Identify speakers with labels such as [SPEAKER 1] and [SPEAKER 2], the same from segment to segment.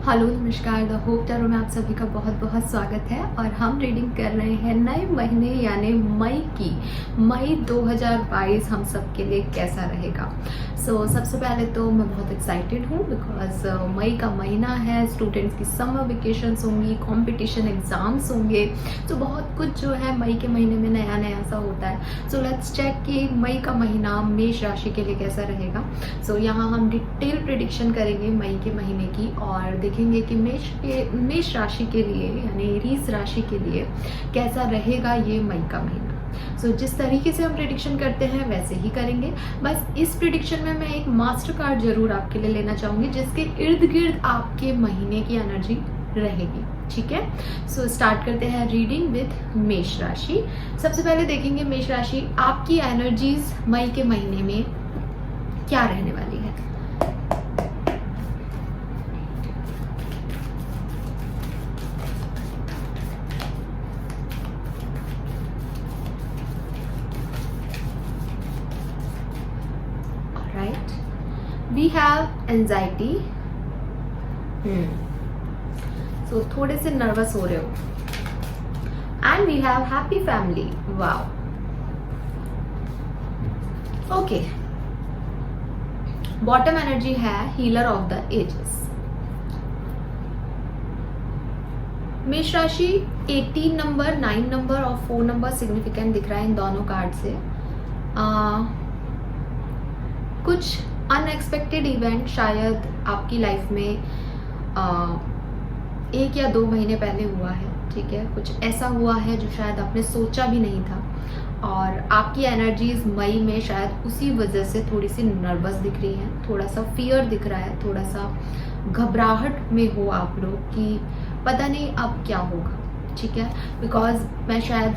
[SPEAKER 1] Hello नमस्कार, the hope tarot में आप सभी का बहुत बहुत स्वागत है। और हम रीडिंग कर रहे हैं नए महीने यानी मई की। मई 2022 हम सब के लिए कैसा रहेगा। सबसे पहले तो मैं बहुत एक्साइटेड हूँ बिकॉज मई का महीना है, स्टूडेंट्स की समर वेकेशंस होंगी, कंपटीशन एग्जाम्स होंगे। बहुत कुछ जो है मई के महीने में नया नया सा होता है। लेट्स चेक कि मई का महीना मेष राशि के लिए कैसा रहेगा। यहाँ हम डिटेल प्रेडिक्शन करेंगे मई के महीने की और देखेंगे कि मेष राशि के लिए यानी एरीज राशि के लिए कैसा रहेगा ये मई का महीना। जिस तरीके से हम प्रेडिक्शन करते हैं वैसे ही करेंगे। बस इस प्रेडिक्शन में मैं एक मास्टर कार्ड जरूर आपके लिए लेना चाहूंगी जिसके इर्द गिर्द आपके महीने की एनर्जी रहेगी। ठीक है, स्टार्ट करते हैं रीडिंग विद मेष राशि। सबसे पहले देखेंगे मेष राशि आपकी एनर्जीज मई के महीने में क्या रहने वाली है। Alright, we have anxiety. थोड़े से नर्वस हो रहे हो। And we have happy family. Wow, okay. Bottom energy है हीलर ऑफ द एजेस। मेष राशि 18 नंबर, 9 नंबर और 4 नंबर सिग्निफिकेंट दिख रहा है इन दोनों कार्ड से। कुछ अनएक्सपेक्टेड इवेंट शायद आपकी लाइफ में 1 या 2 महीने पहले हुआ है। ठीक है, कुछ ऐसा हुआ है जो शायद आपने सोचा भी नहीं था और आपकी एनर्जीज मई में शायद उसी वजह से थोड़ी सी नर्वस दिख रही है, थोड़ा सा फियर दिख रहा है, थोड़ा सा घबराहट में हो आप लोग कि पता नहीं अब क्या होगा। ठीक है, बिकॉज मैं शायद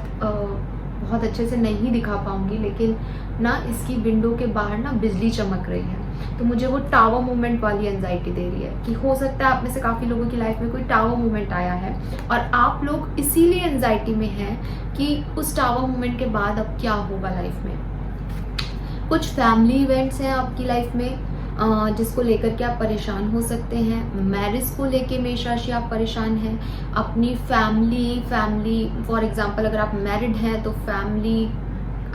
[SPEAKER 1] बहुत अच्छे से नहीं दिखा पाऊंगी लेकिन ना इसकी विंडो के बाहर ना बिजली चमक रही है, तो मुझे वो टावर मूवमेंट वाली एंजाइटी दे रही है कि हो सकता है आप में से काफ़ी लोगों की लाइफ में कोई टावर मूवमेंट आया है और आप लोग इसीलिए एंजाइटी में हैं कि उस टावर मूवमेंट के बाद अब क्या होगा लाइफ में। कुछ फैमिली इवेंट्स हैं आपकी लाइफ में जिसको लेकर के आप परेशान हो सकते हैं। मैरिज को लेके मेष राशि आप परेशान हैं। अपनी फैमिली फॉर एग्जांपल अगर आप मैरिड हैं तो फैमिली,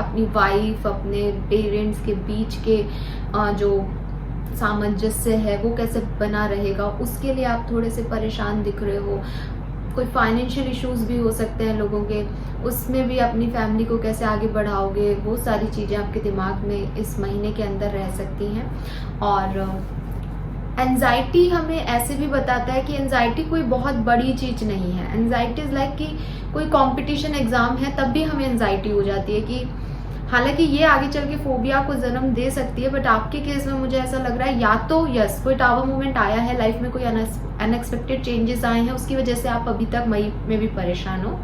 [SPEAKER 1] अपनी वाइफ, अपने पेरेंट्स के बीच के जो सामंजस्य है वो कैसे बना रहेगा, उसके लिए आप थोड़े से परेशान दिख रहे हो। कोई फाइनेंशियल इश्यूज भी हो सकते हैं लोगों के, उसमें भी अपनी फैमिली को कैसे आगे बढ़ाओगे, वो सारी चीज़ें आपके दिमाग में इस महीने के अंदर रह सकती हैं। और एंजाइटी हमें ऐसे भी बताता है कि एंजाइटी कोई बहुत बड़ी चीज़ नहीं है। एंजाइटी इज़ लाइक कि कोई कंपटीशन एग्जाम है तब भी हमें एंजाइटी हो जाती है कि हालांकि ये आगे चल के फोबिया को जन्म दे सकती है, बट आपके केस में मुझे ऐसा लग रहा है या तो यस कोई टावर मूवमेंट आया है लाइफ में, कोई अनएक्सपेक्टेड चेंजेस आए हैं उसकी वजह से आप अभी तक मई में भी परेशान हो।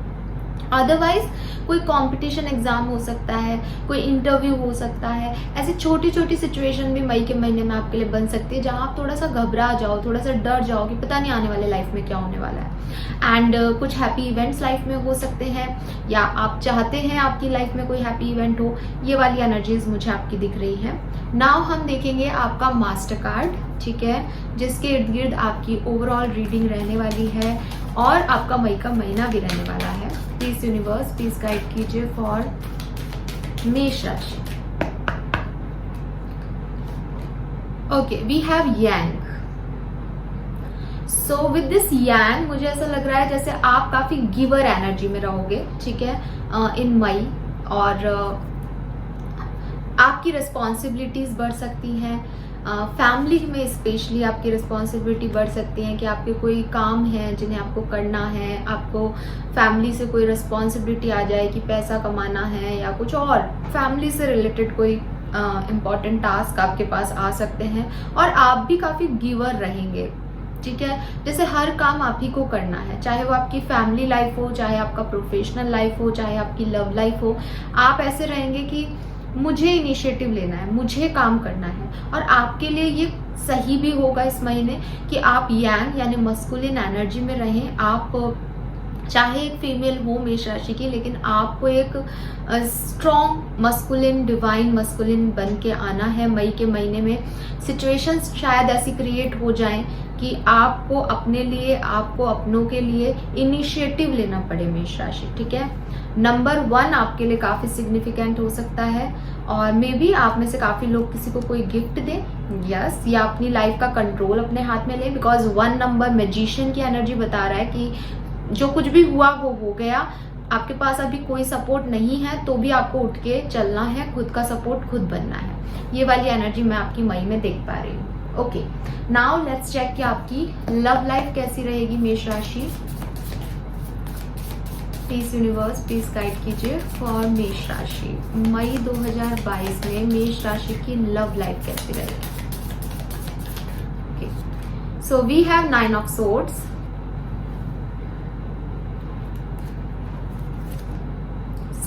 [SPEAKER 1] अदरवाइज कोई कंपटीशन एग्जाम हो सकता है, कोई इंटरव्यू हो सकता है। ऐसी छोटी छोटी सिचुएशन भी मई के महीने में आपके लिए बन सकती है जहां आप थोड़ा सा घबरा जाओ, थोड़ा सा डर जाओ कि पता नहीं आने वाले लाइफ में क्या होने वाला है। एंड कुछ हैप्पी इवेंट्स लाइफ में हो सकते हैं या आप चाहते हैं आपकी लाइफ में कोई हैप्पी इवेंट हो। ये वाली एनर्जीज मुझे आपकी दिख रही है। नाउ हम देखेंगे आपका मास्टर कार्ड, ठीक है, जिसके इर्द गिर्द आपकी ओवरऑल रीडिंग रहने वाली है और आपका मई का महीना भी रहने वाला है। प्लीज यूनिवर्स प्लीज गाइड कीजिए फॉर मेष राशि। Okay, we have yang. So with this yang मुझे ऐसा लग रहा है जैसे आप काफी गिवर एनर्जी में रहोगे। ठीक है, इन मई। और आपकी रिस्पॉन्सिबिलिटीज बढ़ सकती हैं। फैमिली में स्पेशली आपकी रिस्पॉन्सिबिलिटी बढ़ सकती है कि आपके कोई काम हैं जिन्हें आपको करना है, आपको फैमिली से कोई रिस्पॉन्सिबिलिटी आ जाए कि पैसा कमाना है या कुछ और फैमिली से रिलेटेड कोई इम्पॉर्टेंट टास्क आपके पास आ सकते हैं और आप भी काफ़ी गिवर रहेंगे। ठीक है, जैसे हर काम आप ही को करना है, चाहे वो आपकी फैमिली लाइफ हो, चाहे आपका प्रोफेशनल लाइफ हो, चाहे आपकी लव लाइफ हो। आप ऐसे रहेंगे कि मुझे इनिशिएटिव लेना है, मुझे काम करना है। और आपके लिए ये सही भी होगा इस महीने कि आप यांग यानी मस्कुलिन एनर्जी में रहें। आप चाहे एक फीमेल हो मेष राशि की, लेकिन आपको एक स्ट्रॉन्ग मस्कुलिन, डिवाइन मस्कुलिन बन के आना है। मई के महीने में सिचुएशंस शायद ऐसी क्रिएट हो जाएं कि आपको अपने लिए, आपको अपनों के लिए इनिशिएटिव लेना पड़े मेष राशि, ठीक है। नंबर 1 आपके लिए काफी सिग्निफिकेंट हो सकता है, और मे बी आप में से काफी लोग किसी को कोई गिफ्ट दें, यस, या अपनी लाइफ का कंट्रोल अपने हाथ में लें, बिकॉज 1 नंबर मैजिशियन की एनर्जी बता रहा है कि जो कुछ भी हुआ वो हो गया। आपके पास अभी कोई सपोर्ट नहीं है तो भी आपको उठ के चलना है, खुद का सपोर्ट खुद बनना है। ये वाली एनर्जी मैं आपकी मई में देख पा रही हूँ। ओके, नाउ लेट्स चेक कि आपकी लव लाइफ कैसी रहेगी मेष राशि। प्लीज यूनिवर्स प्लीज गाइड कीजिए फॉर मेष राशि। मई 2022 में मेष राशि की लव लाइफ कैसी रहेगी। Okay, so we have 9 of swords,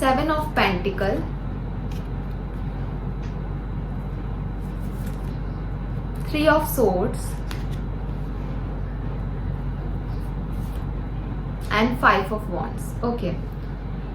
[SPEAKER 1] 7 of Pentacle, 3 of Swords and 5 of Wands. Okay,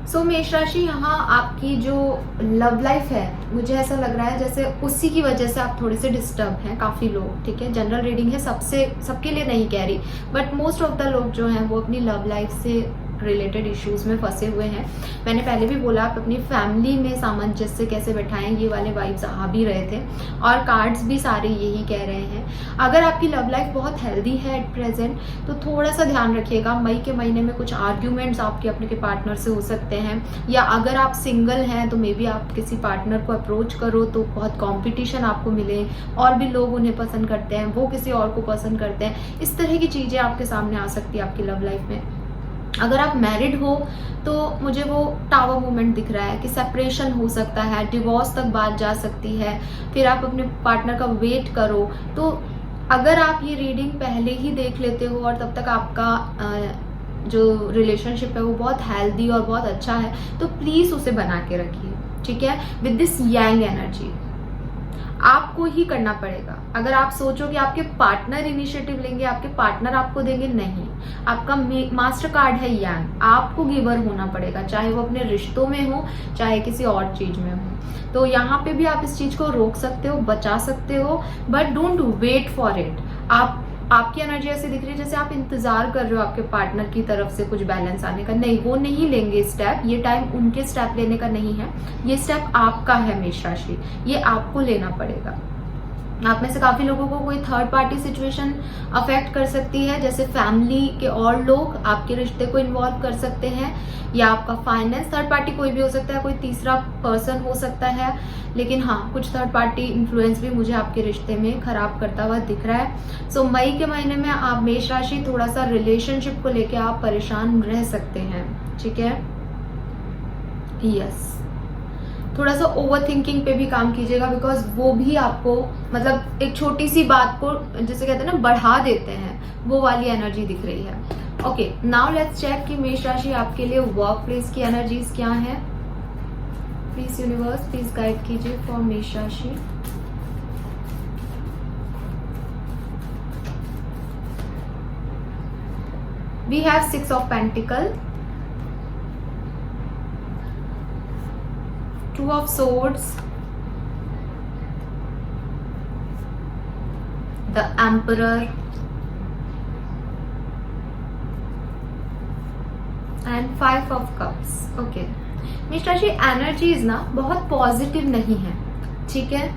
[SPEAKER 1] सो मेष राशि, यहाँ आपकी जो लव लाइफ है मुझे ऐसा लग रहा है जैसे उसी की वजह से आप थोड़े से डिस्टर्ब हैं, काफ़ी लोग, ठीक है। जनरल रीडिंग है, सबके लिए नहीं कह रही, बट मोस्ट ऑफ द लोग जो हैं वो अपनी लव लाइफ से रिलेटेड इश्यूज में फंसे हुए हैं। मैंने पहले भी बोला, आप अपनी फैमिली में सामंजस्य कैसे बैठाएं, ये वाले वाइब्स आ भी रहे थे, और कार्ड्स भी सारे यही कह रहे हैं। अगर आपकी लव लाइफ बहुत हेल्दी है एट प्रेजेंट, तो थोड़ा सा ध्यान रखिएगा। मई के महीने में कुछ आर्ग्यूमेंट्स आपके अपने के पार्टनर से हो सकते हैं, या अगर आप सिंगल हैं तो मे बी आप किसी पार्टनर को अप्रोच करो तो बहुत कॉम्पिटिशन आपको मिले, और भी लोग उन्हें पसंद करते हैं, वो किसी और को पसंद करते हैं। इस तरह की चीज़ें आपके सामने आ सकती है आपकी लव लाइफ में। अगर आप मैरिड हो तो मुझे वो टावर मूवमेंट दिख रहा है कि सेपरेशन हो सकता है, डिवोर्स तक बात जा सकती है, फिर आप अपने पार्टनर का वेट करो। तो अगर आप ये रीडिंग पहले ही देख लेते हो और तब तक आपका जो रिलेशनशिप है वो बहुत हेल्दी और बहुत अच्छा है, तो प्लीज़ उसे बना के रखिए, ठीक है। विद दिस यांग एनर्जी आपको ही करना पड़ेगा। अगर आप सोचो कि आपके पार्टनर इनिशिएटिव लेंगे, आपके पार्टनर आपको देंगे, नहीं, आपका मास्टर कार्ड है यांग, आपको गिवर होना पड़ेगा, चाहे वो अपने रिश्तों में हो चाहे किसी और चीज में हो। तो यहाँ पे भी आप इस चीज को रोक सकते हो, बचा सकते हो, but don't wait for it. आपकी एनर्जी ऐसे दिख रही है जैसे आप इंतजार कर रहे हो आपके पार्टनर की तरफ से कुछ बैलेंस आने का। नहीं, वो नहीं लेंगे स्टेप, ये टाइम उनके स्टेप लेने का नहीं है, ये स्टेप आपका है मेष राशि, ये आपको लेना पड़ेगा। आप में से काफी लोगों को कोई थर्ड पार्टी सिचुएशन अफेक्ट कर सकती है, जैसे फैमिली के और लोग आपके रिश्ते को इन्वॉल्व कर सकते हैं, या आपका फाइनेंस, थर्ड पार्टी कोई भी हो सकता है, कोई तीसरा पर्सन हो सकता है। लेकिन हाँ, कुछ थर्ड पार्टी इन्फ्लुएंस भी मुझे आपके रिश्ते में खराब करता हुआ दिख रहा है। सो मई के महीने में आप मेष राशि थोड़ा सा रिलेशनशिप को लेके आप परेशान रह सकते हैं, ठीक है। यस, थोड़ा सा ओवर थिंकिंग पे भी काम कीजिएगा, बिकॉज वो भी आपको मतलब एक छोटी सी बात को जैसे कहते हैं ना बढ़ा देते हैं, वो वाली एनर्जी दिख रही है। ओके, नाउ लेट्स चेक कि मेष राशि आपके लिए वर्क प्लेस की एनर्जीज क्या है। प्लीज यूनिवर्स प्लीज गाइड कीजिए फॉर मेष राशि। We have 6 of pentacle, 2 of swords, the emperor, and 5 of cups. Okay, मेष राशि एनर्जीज ना बहुत पॉजिटिव नहीं है, ठीक है।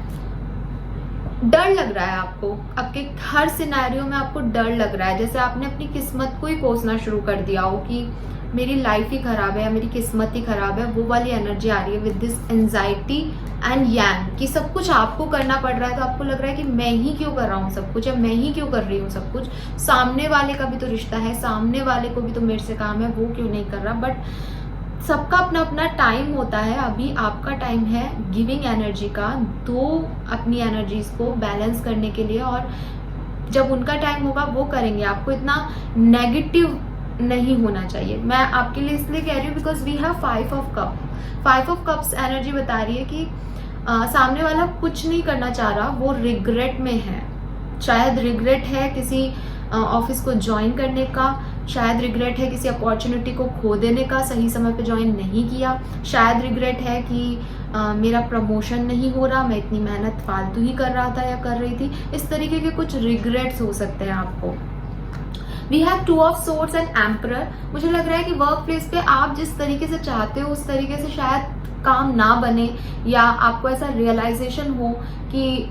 [SPEAKER 1] डर लग रहा है आपको, आपके हर सिनेरियो में आपको डर लग रहा है, जैसे आपने अपनी किस्मत को ही कोसना शुरू कर दिया हो कि मेरी लाइफ ही खराब है या मेरी किस्मत ही खराब है। वो वाली एनर्जी आ रही है with this anxiety and yang, कि सब कुछ आपको करना पड़ रहा है, तो आपको लग रहा है कि मैं ही क्यों कर रहा हूँ सब कुछ, या मैं ही क्यों कर रही हूँ सब कुछ। सामने वाले का भी तो रिश्ता है, सामने वाले को भी तो मेरे से काम है, वो क्यों नहीं कर रहा। बट सबका अपना अपना टाइम होता है, अभी आपका टाइम है गिविंग एनर्जी का, दो अपनी एनर्जीज को बैलेंस करने के लिए, और जब उनका टाइम होगा वो करेंगे। आपको इतना नेगेटिव नहीं होना चाहिए। मैं आपके लिए इसलिए कह रही हूँ because we have 5 of cup. 5 of cups energy बता रही है कि सामने वाला कुछ नहीं करना चाह रहा, वो रिग्रेट में है। शायद रिग्रेट है किसी ऑफिस को ज्वाइन करने का, शायद रिग्रेट है किसी अपॉर्चुनिटी को खो देने का, सही समय पे ज्वाइन नहीं किया। शायद रिग्रेट है कि मेरा प्रमोशन नहीं हो रहा, मैं इतनी मेहनत फालतू ही कर रहा था या कर रही थी। इस तरीके के कुछ रिग्रेट्स हो सकते हैं आपको। We have 2 of swords and emperor. मुझे लग रहा है कि वर्क प्लेस पे आप जिस तरीके से चाहते हो उस तरीके से शायद काम ना बने, या आपको ऐसा रियलाइजेशन हो कि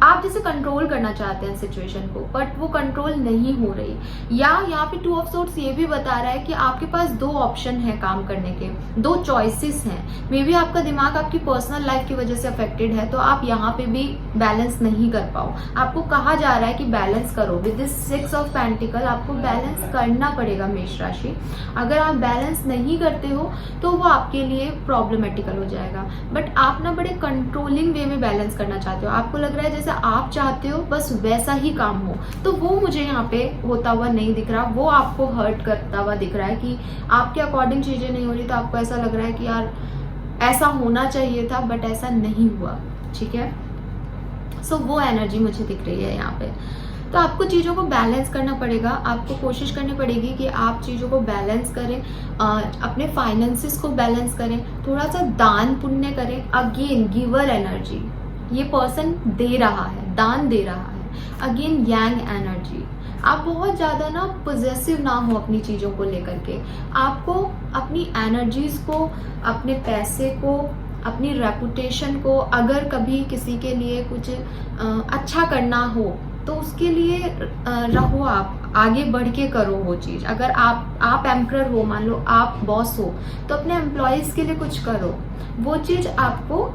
[SPEAKER 1] आप जैसे कंट्रोल करना चाहते हैं सिचुएशन को, बट वो कंट्रोल नहीं हो रही। या यहाँ पे 2 ऑफ सोर्ड्स ये भी बता रहा है कि आपके पास 2 ऑप्शन है काम करने के, 2 चॉइसेस हैं। मे बी आपका दिमाग आपकी पर्सनल लाइफ की वजह से अफेक्टेड है, तो आप यहाँ पे भी बैलेंस नहीं कर पाओ। आपको कहा जा रहा है कि बैलेंस करो। विद दिस 6 ऑफ पेंटिकल आपको बैलेंस करना पड़ेगा मेष राशि। अगर आप बैलेंस नहीं करते हो तो वो आपके लिए प्रॉब्लमेटिकल हो जाएगा। बट आप ना बड़े कंट्रोलिंग वे में बैलेंस करना चाहते हो। आपको लग रहा है जैसे आप चाहते हो बस वैसा ही काम हो, तो वो मुझे यहाँ पे होता हुआ नहीं दिख रहा। वो आपको हर्ट करता हुआ दिख रहा है कि आपके अकॉर्डिंग चीजें नहीं हो रही, तो आपको ऐसा लग रहा है कि यार ऐसा होना चाहिए था बट ऐसा नहीं हुआ। ठीक है, सो वो एनर्जी मुझे दिख रही है यहाँ पे। तो आपको चीज़ों को बैलेंस करना पड़ेगा। आपको कोशिश करनी पड़ेगी कि आप चीज़ों को बैलेंस करें, अपने फाइनेंसिस को बैलेंस करें, थोड़ा सा दान पुण्य करें। अगेन गिवर एनर्जी, ये पर्सन दे रहा है, दान दे रहा है। अगेन यांग एनर्जी। आप बहुत ज़्यादा ना पॉजेसिव ना हो अपनी चीज़ों को लेकर के। आपको अपनी एनर्जीज को, अपने पैसे को, अपनी रेपुटेशन को, अगर कभी किसी के लिए कुछ अच्छा करना हो तो उसके लिए रहो, आप आगे बढ़ के करो वो चीज़। अगर आप एम्परर हो, मान लो आप बॉस हो, तो अपने एम्प्लॉयज़ के लिए कुछ करो। वो चीज़ आपको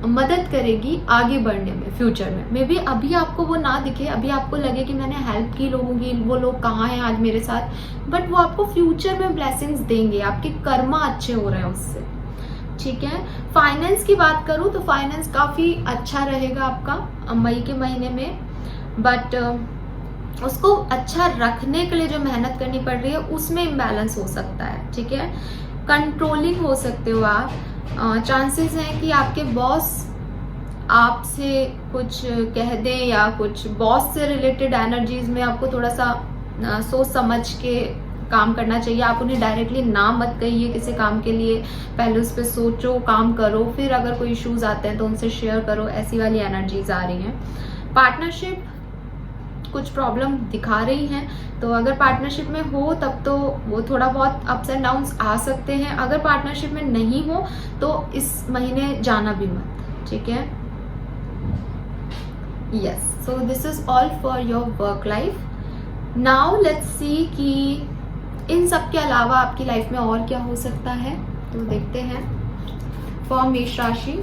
[SPEAKER 1] मदद करेगी आगे बढ़ने में फ्यूचर में। मे बी अभी आपको वो ना दिखे, अभी आपको लगे कि मैंने हेल्प की लोगों की, वो लोग कहाँ हैं आज मेरे साथ, बट वो आपको फ्यूचर में ब्लेसिंग्स देंगे। आपके कर्मा अच्छे हो रहे हैं उससे। ठीक है, फाइनेंस की बात करूँ तो फाइनेंस काफ़ी अच्छा रहेगा आपका मई के महीने में, बट उसको अच्छा रखने के लिए जो मेहनत करनी पड़ रही है उसमें इम्बैलेंस हो सकता है। ठीक है, कंट्रोलिंग हो सकते हो आप। चांसेस हैं कि आपके बॉस आपसे कुछ कह दें, या कुछ बॉस से रिलेटेड एनर्जीज में आपको थोड़ा सा सोच समझ के काम करना चाहिए। आप उन्हें डायरेक्टली ना मत कहिए किसी काम के लिए, पहले उस पर सोचो, काम करो, फिर अगर कोई इश्यूज आते हैं तो उनसे शेयर करो। ऐसी वाली एनर्जीज आ रही हैं। पार्टनरशिप कुछ प्रॉब्लम दिखा रही हैं, तो अगर पार्टनरशिप में हो तब तो वो थोड़ा बहुत अप्स एंड डाउन्स आ सकते हैं। अगर पार्टनरशिप में नहीं हो तो इस महीने जाना भी मत। ठीक है, yes, so this is all for your work life. Now let's see कि इन सब के अलावा आपकी लाइफ में और क्या हो सकता है, तो देखते हैं फॉर मेष राशि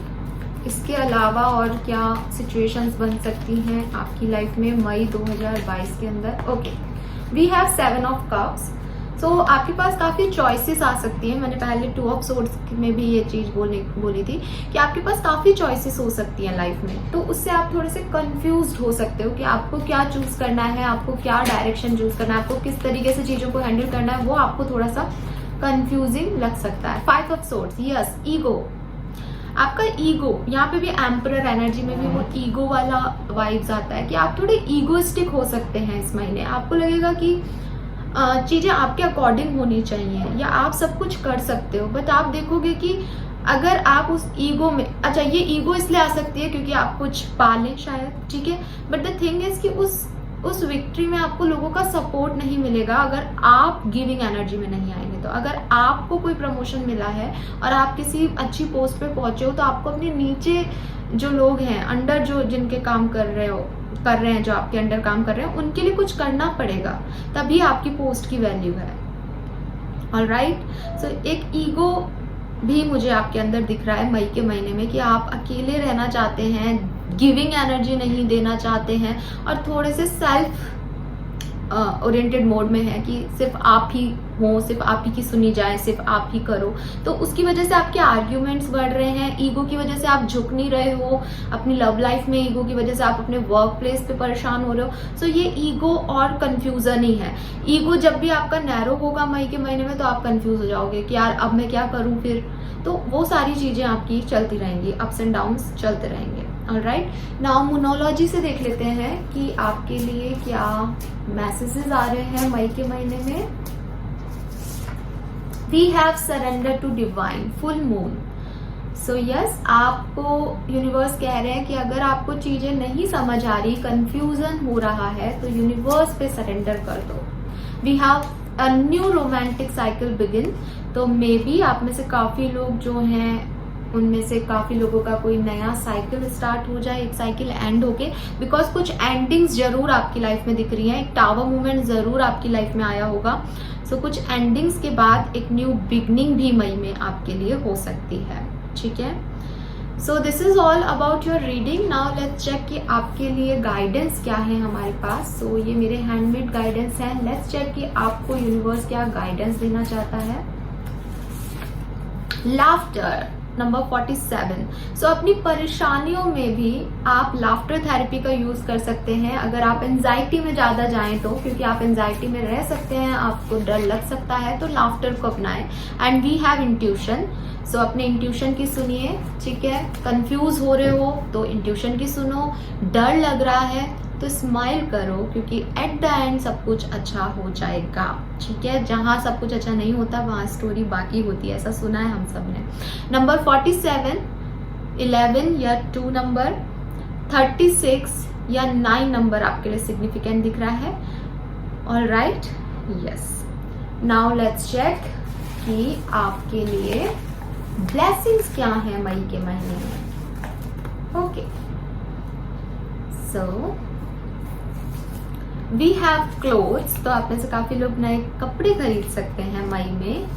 [SPEAKER 1] इसके अलावा और क्या सिचुएशंस बन सकती हैं आपकी लाइफ में मई 2022 के अंदर। Okay, we have 7 of cups. सो आपके पास काफ़ी चॉइसेस आ सकती हैं। मैंने पहले 2 ऑफ सोर्ड्स में भी ये चीज़ बोली थी कि आपके पास काफ़ी चॉइसेस हो सकती हैं लाइफ में, तो उससे आप थोड़े से कंफ्यूज्ड हो सकते हो कि आपको क्या चूज़ करना है, आपको क्या डायरेक्शन चूज़ करना है, आपको किस तरीके से चीज़ों को हैंडल करना है, वो आपको थोड़ा सा कंफ्यूजिंग लग सकता है। 5 ऑफ सोर्ड्स, यस, ईगो। आपका ईगो, यहाँ पे भी एम्परर एनर्जी में भी वो ईगो वाला वाइब्स आता है कि आप थोड़े ईगोइस्टिक हो सकते हैं इस महीने। आपको लगेगा कि चीज़ें आपके अकॉर्डिंग होनी चाहिए या आप सब कुछ कर सकते हो, बट आप देखोगे कि अगर आप उस ईगो में, अच्छा ये ईगो इसलिए आ सकती है क्योंकि आप कुछ पालें शायद, ठीक है, बट द थिंग इज कि उस विक्ट्री में आपको लोगों का सपोर्ट नहीं मिलेगा अगर आप गिविंग एनर्जी में नहीं आएंगे। तो अगर आपको कोई प्रमोशन मिला है और आप किसी अच्छी पोस्ट पे पहुंचे हो, तो आपको अपने नीचे जो लोग हैं, अंडर जो जिनके काम कर रहे हैं, जो आपके अंडर काम कर रहे हैं, उनके लिए कुछ करना पड़ेगा, तभी आपकी पोस्ट की वैल्यू है। ऑलराइट, सो एक ईगो भी मुझे आपके अंदर दिख रहा है मई के महीने में कि आप अकेले रहना चाहते हैं, गिविंग एनर्जी नहीं देना चाहते हैं और थोड़े से सेल्फ ओरिएंटेड मोड में है कि सिर्फ आप ही हो, सिर्फ आप ही की सुनी जाए, सिर्फ आप ही करो। तो उसकी वजह से आपके आर्ग्यूमेंट्स बढ़ रहे हैं, ईगो की वजह से आप झुक नहीं रहे हो अपनी लव लाइफ में, ईगो की वजह से आप अपने वर्क प्लेस पे परेशान हो रहे हो। सो ये ईगो और कंफ्यूजन ही है। ईगो जब भी आपका नैरो होगा मई के महीने में, तो आप कंफ्यूज हो जाओगे कि यार अब मैं क्या करूं फिर। तो वो सारी चीजें आपकी चलती रहेंगी, अप्स एंड डाउन्स चलते रहेंगे। ऑलराइट, नाउ मोनोलॉजी से देख लेते हैं कि आपके लिए क्या मैसेजेस आ रहे हैं मई के महीने में। We have surrender to divine, full moon. So yes, आपको यूनिवर्स कह रहे हैं कि अगर आपको चीजें नहीं समझ आ रही, कंफ्यूजन हो रहा है, तो यूनिवर्स पे सरेंडर कर दो। We have a new romantic cycle begin. तो मे बी आप में से काफी लोग जो हैं, उनमें से काफी लोगों का कोई नया साइकिल स्टार्ट हो जाए, एक साइकिल एंड होके, बिकॉज कुछ एंडिंग्स जरूर आपकी लाइफ में दिख रही हैं। एक टावर मूवमेंट जरूर आपकी लाइफ में आया होगा। सो कुछ एंडिंग्स के बाद एक न्यू बिगनिंग भी मई में आपके लिए हो सकती है, ठीक है। So this is all about your reading. Now let's check कि आपके लिए गाइडेंस क्या है हमारे पास। सो ये मेरे हैंडमेड गाइडेंस है। लेट्स चेक कि आपको यूनिवर्स क्या गाइडेंस देना चाहता है। Laughter number 47। सो अपनी परेशानियों में भी आप लाफ्टर थेरेपी का यूज कर सकते हैं। अगर आप एंजाइटी में ज्यादा जाएं तो, क्योंकि आप एंजाइटी में रह सकते हैं, आपको डर लग सकता है, तो लाफ्टर को अपनाएं। And we have intuition. So अपने इंट्यूशन की सुनिए, ठीक है। कंफ्यूज हो रहे हो तो इंट्यूशन की सुनो। डर लग रहा है तो स्माइल करो, क्योंकि एट द एंड सब कुछ अच्छा हो जाएगा, ठीक है। जहां सब कुछ अच्छा नहीं होता वहां स्टोरी बाकी होती है, ऐसा सुना है हम सब ने। नंबर 47, 11 या 2 नंबर, 36 या 9 नंबर आपके लिए सिग्निफिकेंट दिख रहा है। Alright, yes. Now let's check कि आपके लिए ब्लेसिंग्स क्या है मई के महीने में। Okay, so we have clothes. तो आप में से काफी लोग नए कपड़े खरीद सकते हैं मई में।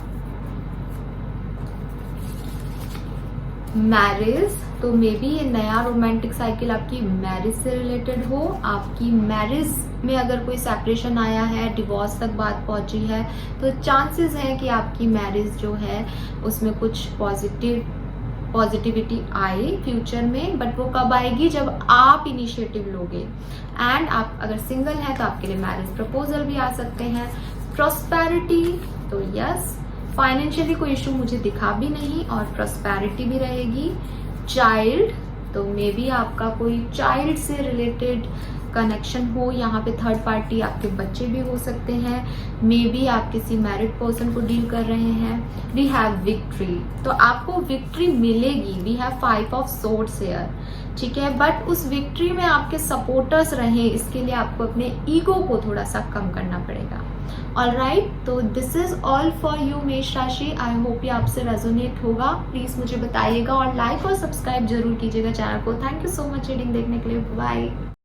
[SPEAKER 1] मैरिज, तो मे बी ये नया रोमांटिक साइकिल आपकी मैरिज से रिलेटेड हो। आपकी मैरिज में अगर कोई सेपरेशन आया है, डिवोर्स तक बात पहुंची है, तो चांसेस है कि आपकी मैरिज जो है उसमें कुछ पॉजिटिविटी आए फ्यूचर में। बट वो कब आएगी? जब आप इनिशिएटिव लोगे। एंड आप अगर सिंगल हैं तो आपके लिए मैरिज प्रपोजल भी आ सकते हैं। प्रॉस्पेरिटी, तो यस, फाइनेंशियली कोई इशू मुझे दिखा भी नहीं, और प्रॉस्पेरिटी भी रहेगी। चाइल्ड, तो मे बी आपका कोई चाइल्ड से रिलेटेड कनेक्शन हो, यहाँ पे थर्ड पार्टी आपके बच्चे भी हो सकते हैं। मे बी आप किसी मैरिड पर्सन को डील कर रहे हैं। वी हैव विक्ट्री, तो आपको विक्ट्री मिलेगी। We have 5 of swords here, ठीक है। बट उस विक्ट्री में आपके सपोर्टर्स रहें, इसके लिए आपको अपने ईगो को थोड़ा सा कम करना पड़ेगा। ऑलराइट, तो this is all for you मेष राशि। आई होप ये आपसे रेजोनेट होगा। प्लीज मुझे बताइएगा और लाइक और सब्सक्राइब जरूर कीजिएगा चैनल को। Thank you so much reading देखने के लिए। बाय।